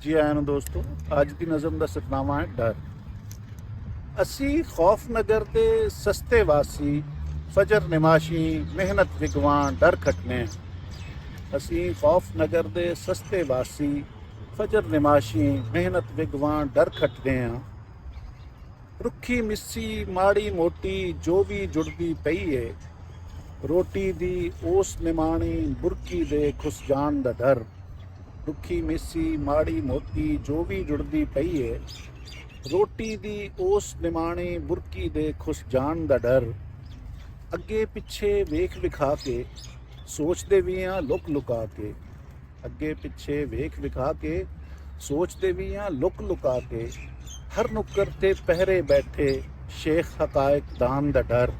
जी आया ਨੂੰ ਦੋਸਤੋ। ਅੱਜ ਦੀ ਨਜ਼ਮ ਦਾ ਸਤਨਾਮਾ ਹੈ ਡਰ। ਅਸੀਂ ਖੌਫਨਗਰ ਦੇ ਸਸਤੇ ਵਾਸੀ, ਫਜਰ ਨਿਮਾਸ਼ੀ, ਮਿਹਨਤ ਵਿਗਵਾਨ ਡਰ ਖਟਨੇ। ਅਸੀਂ ਖੌਫਨਗਰ ਦੇ ਸਸਤੇ ਵਾਸੀ, ਫਜਰ ਨਿਮਾਸ਼ੀ, ਮਿਹਨਤ ਵਿਗਵਾਨ ਡਰ ਖਟਦੇ ਹਾਂ। ਰੁੱਖੀ ਮਿੱਸੀ ਮਾੜੀ ਮੋਟੀ ਜੋ ਵੀ ਜੁੜਦੀ ਪਈ ਏ, ਰੋਟੀ ਦੀ ਉਸ ਨਿਮਾਣੀ ਬੁਰਕੀ ਦੇ ਖੁੱਸ ਜਾਣ ਦਾ ਡਰ। ਰੁੱਖੀ ਮਿੱਸੀ ਮਾੜੀ ਮੋਟੀ ਜੋ ਵੀ ਜੁੜਦੀ ਪਈ ਏ, ਰੋਟੀ ਦੀ ਉਸ ਨਿਮਾਣੀ ਬੁਰਕੀ ਦੇ ਖੁੱਸ ਜਾਣ ਦਾ ਡਰ। ਅੱਗੇ ਪਿੱਛੇ ਵੇਖ ਵਿਖਾ ਕੇ ਸੋਚਦੇ ਵੀ ਹਾਂ ਲੁਕ ਲੁਕਾ ਕੇ, ਅੱਗੇ ਪਿੱਛੇ ਵੇਖ ਵਿਖਾ ਕੇ ਸੋਚਦੇ ਵੀ ਹਾਂ ਲੁਕ ਲੁਕਾ ਕੇ। ਹਰ ਨੁੱਕਰ ਤੇ ਪਹਿਰੇ ਬੈਠੇ ਸ਼ੇਖ ਹਕਾਇਕ ਦਾਨ ਦਾ ਡਰ।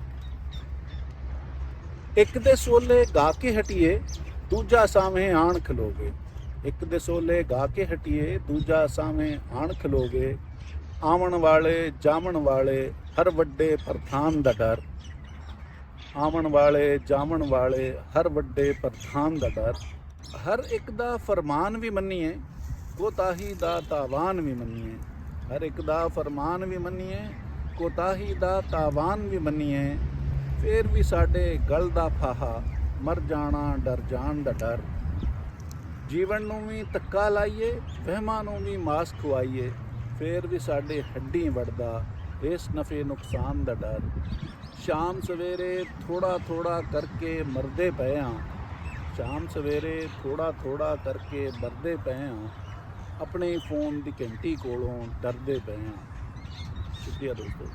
ਇੱਕ ਦੇ ਸੋਲੇ ਗਾ ਕੇ ਹਟੀਏ, ਦੂਜਾ ਸਾਵੇਂ ਆਣ ਖਲੋਗੇ। ਇੱਕ ਦੇ ਸੋਲੇ ਗਾ ਕੇ ਹਟੀਏ, ਦੂਜਾ ਸਾਵੇਂ ਆਣ ਖਲੋਗੇ। ਆਵਣ ਵਾਲੇ ਜਾਵਣ ਵਾਲੇ ਹਰ ਵੱਡੇ ਪ੍ਰਧਾਨ ਦਾ ਡਰ। ਆਵਣ ਵਾਲੇ ਜਾਵਣ ਵਾਲੇ ਹਰ ਵੱਡੇ ਪ੍ਰਧਾਨ ਦਾ ਡਰ। ਹਰ ਇੱਕ ਦਾ ਫਰਮਾਨ ਵੀ ਮੰਨੀਏ, ਕੋਤਾਹੀ ਦਾ ਤਾਵਾਨ ਵੀ ਮੰਨੀਏ। ਹਰ ਇੱਕ ਦਾ ਫਰਮਾਨ ਵੀ ਮੰਨੀਏ, ਕੋਤਾਹੀ ਦਾ ਤਾਵਾਨ ਵੀ ਮੰਨੀਏ। ਫਿਰ ਵੀ ਸਾਡੇ ਗਲ ਦਾ ਫਾਹਾ, ਮਰ ਜਾਣਾ ਡਰ ਜਾਣ ਦਾ ਡਰ। ਜੀਵਨ ਨੂੰ ਵੀ ਧੱਕਾ ਲਾਈਏ, ਵਹਿਮਾਂ ਨੂੰ ਵੀ ਮਾਸ ਖਵਾਈਏ। ਫਿਰ ਵੀ ਸਾਡੇ ਹੱਡੀ ਵੜਦਾ ਇਸ ਨਫੇ ਨੁਕਸਾਨ ਦਾ ਡਰ। ਸ਼ਾਮ ਸਵੇਰੇ ਥੋੜ੍ਹਾ ਥੋੜ੍ਹਾ ਕਰਕੇ ਮਰਦੇ ਪਏ ਹਾਂ, ਸ਼ਾਮ ਸਵੇਰੇ ਥੋੜ੍ਹਾ ਥੋੜ੍ਹਾ ਕਰਕੇ ਮਰਦੇ ਪਏ ਹਾਂ। ਆਪਣੇ ਫੋਨ ਦੀ ਘੰਟੀ ਕੋਲੋਂ ਡਰਦੇ ਪਏ ਹਾਂ। ਸ਼ੁਕਰੀਆ ਦੋਸਤੋ।